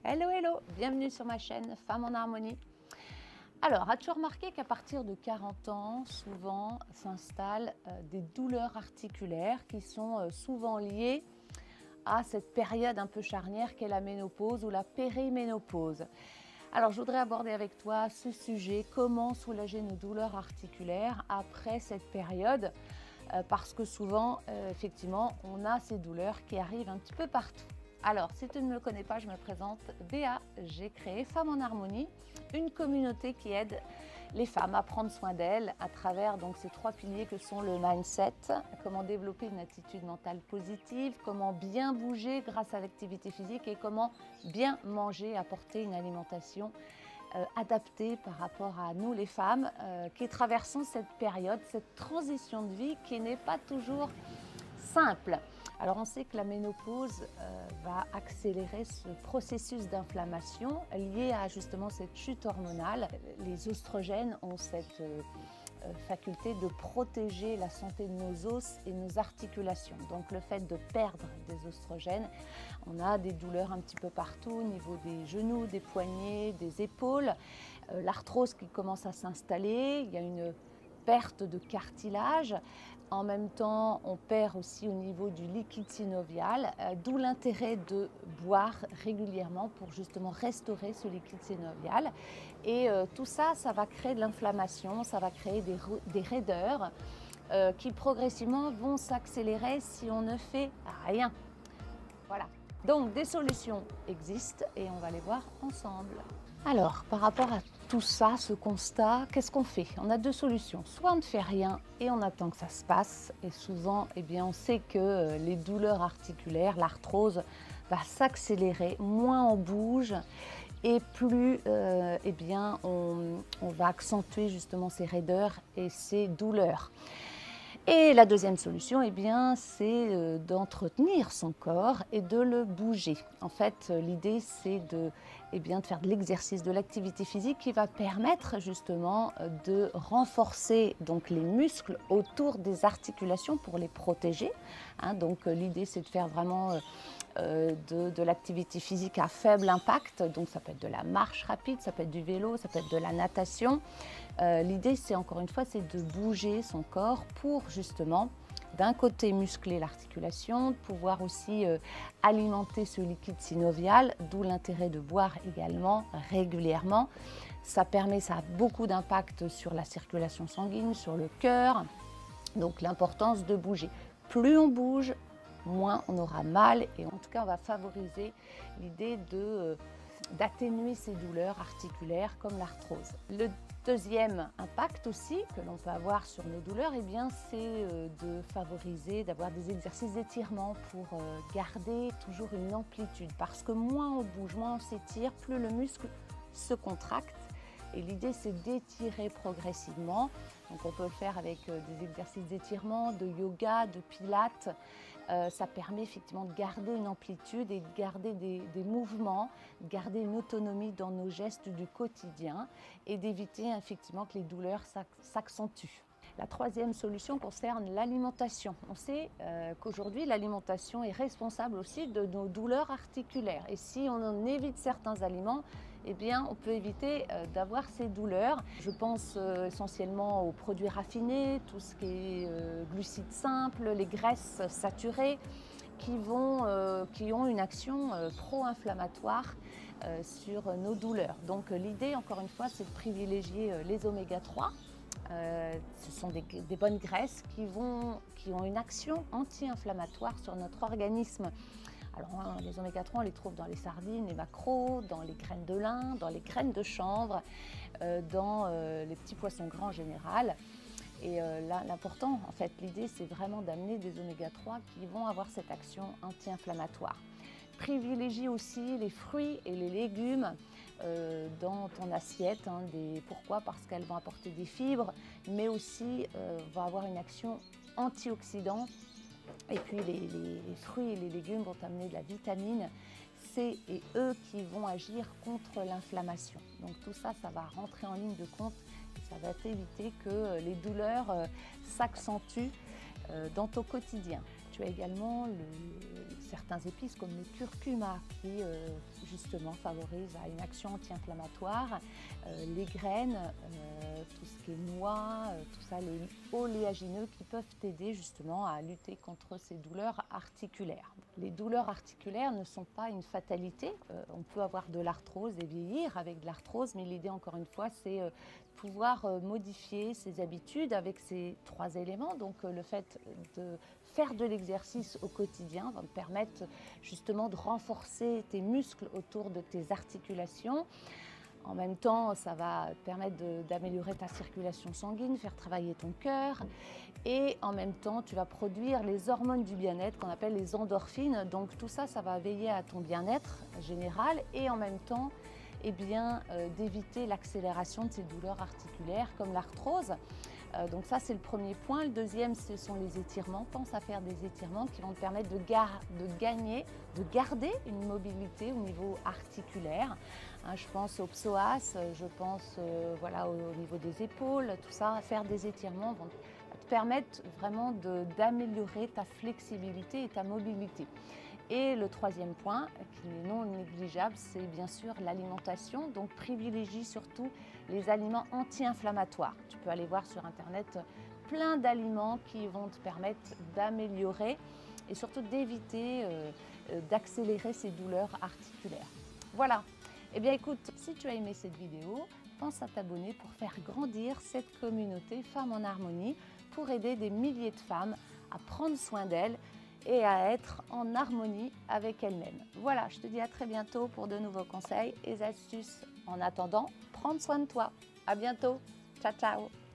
Hello, hello, bienvenue sur ma chaîne Femmes en Harmonie. Alors, as-tu remarqué qu'à partir de 40 ans, souvent s'installent des douleurs articulaires qui sont souvent liées à cette période un peu charnière qu'est la ménopause ou la périménopause. Alors, je voudrais aborder avec toi ce sujet, comment soulager nos douleurs articulaires après cette période, parce que souvent, effectivement, on a ces douleurs qui arrivent un petit peu partout. Alors, si tu ne me connais pas, je me présente Béa. J'ai créé Femmes en Harmonie, une communauté qui aide les femmes à prendre soin d'elles à travers donc ces trois piliers que sont le mindset, comment développer une attitude mentale positive, comment bien bouger grâce à l'activité physique et comment bien manger, apporter une alimentation adaptée par rapport à nous les femmes qui traversons cette période, cette transition de vie qui n'est pas toujours simple. Alors on sait que la ménopause va accélérer ce processus d'inflammation lié à justement cette chute hormonale. Les oestrogènes ont cette faculté de protéger la santé de nos os et nos articulations. Donc le fait de perdre des oestrogènes, on a des douleurs un petit peu partout au niveau des genoux, des poignets, des épaules, l'arthrose qui commence à s'installer, il y a une perte de cartilage. En même temps, on perd aussi au niveau du liquide synovial, d'où l'intérêt de boire régulièrement pour justement restaurer ce liquide synovial. Et tout ça, ça va créer de l'inflammation, ça va créer des raideurs qui progressivement vont s'accélérer si on ne fait rien. Voilà. Donc des solutions existent et on va les voir ensemble. Alors, par rapport à tout ça, ce constat, qu'est-ce qu'on fait? On a deux solutions. Soit on ne fait rien et on attend que ça se passe. Et souvent, eh bien, on sait que les douleurs articulaires, l'arthrose, va s'accélérer, moins on bouge et plus eh bien, on va accentuer justement ces raideurs et ces douleurs. Et la deuxième solution, eh bien, c'est d'entretenir son corps et de le bouger. En fait, l'idée, c'est de faire de l'exercice, de l'activité physique qui va permettre justement de renforcer donc, les muscles autour des articulations pour les protéger. Donc l'idée, c'est de faire vraiment de l'activité physique à faible impact. Donc ça peut être de la marche rapide, ça peut être du vélo, ça peut être de la natation. L'idée, c'est encore une fois, c'est de bouger son corps pour justement d'un côté muscler l'articulation, de pouvoir aussi alimenter ce liquide synovial, d'où l'intérêt de boire également régulièrement. Ça a beaucoup d'impact sur la circulation sanguine, sur le cœur, donc l'importance de bouger. Plus on bouge, moins on aura mal et en tout cas on va favoriser l'idée d'atténuer ces douleurs articulaires comme l'arthrose. Le deuxième impact aussi que l'on peut avoir sur nos douleurs, eh bien, c'est de favoriser, d'avoir des exercices d'étirement pour garder toujours une amplitude. Parce que moins on bouge, moins on s'étire, plus le muscle se contracte. Et l'idée, c'est d'étirer progressivement. Donc on peut le faire avec des exercices d'étirement, de yoga, de pilates. Ça permet effectivement de garder une amplitude et de garder des mouvements, de garder une autonomie dans nos gestes du quotidien et d'éviter effectivement que les douleurs s'accentuent. La troisième solution concerne l'alimentation. On sait qu'aujourd'hui, l'alimentation est responsable aussi de nos douleurs articulaires. Et si on en évite certains aliments, eh bien, on peut éviter d'avoir ces douleurs. Je pense essentiellement aux produits raffinés, tout ce qui est glucides simples, les graisses saturées, qui ont une action pro-inflammatoire sur nos douleurs. Donc l'idée, encore une fois, c'est de privilégier les oméga 3. Ce sont des bonnes graisses qui ont une action anti-inflammatoire sur notre organisme. Alors, les oméga 3, on les trouve dans les sardines, les maquereaux, dans les graines de lin, dans les graines de chanvre, dans les petits poissons grands en général. Et là, l'important, en fait, l'idée, c'est vraiment d'amener des oméga 3 qui vont avoir cette action anti-inflammatoire. Privilégie aussi les fruits et les légumes dans ton assiette. Pourquoi? Parce qu'elles vont apporter des fibres, mais aussi vont avoir une action antioxydante. Et puis les fruits et les légumes vont amener de la vitamine C et E qui vont agir contre l'inflammation. Donc tout ça, ça va rentrer en ligne de compte et ça va t'éviter que les douleurs s'accentuent dans ton quotidien. Tu as également certains épices comme le curcuma qui justement favorise une action anti-inflammatoire, les graines, tout ce qui est noix, tout ça, les oléagineux qui peuvent t'aider justement à lutter contre ces douleurs articulaires. Les douleurs articulaires ne sont pas une fatalité. On peut avoir de l'arthrose et vieillir avec de l'arthrose, mais l'idée encore une fois c'est pouvoir modifier ses habitudes avec ces 3 éléments. Donc le fait de faire de l'exercice au quotidien va te permettre justement de renforcer tes muscles autour de tes articulations. En même temps, ça va te permettre d'améliorer ta circulation sanguine, faire travailler ton cœur. Et en même temps, tu vas produire les hormones du bien-être qu'on appelle les endorphines. Donc tout ça, ça va veiller à ton bien-être général et en même temps, eh bien, d'éviter l'accélération de ces douleurs articulaires comme l'arthrose. Donc ça, c'est le premier point. Le deuxième, ce sont les étirements. Pense à faire des étirements qui vont te permettre de garder une mobilité au niveau articulaire. Je pense au psoas, je pense voilà, au niveau des épaules, tout ça. Faire des étirements vont te permettre vraiment d'améliorer ta flexibilité et ta mobilité. Et le troisième point, qui est non négligeable, c'est bien sûr l'alimentation. Donc privilégie surtout les aliments anti-inflammatoires. Tu peux aller voir sur Internet plein d'aliments qui vont te permettre d'améliorer et surtout d'éviter d'accélérer ces douleurs articulaires. Voilà. Eh bien écoute, si tu as aimé cette vidéo, pense à t'abonner pour faire grandir cette communauté Femmes en Harmonie, pour aider des milliers de femmes à prendre soin d'elles et à être en harmonie avec elles-mêmes. Voilà, je te dis à très bientôt pour de nouveaux conseils et astuces. En attendant, prends soin de toi. À bientôt. Ciao, ciao.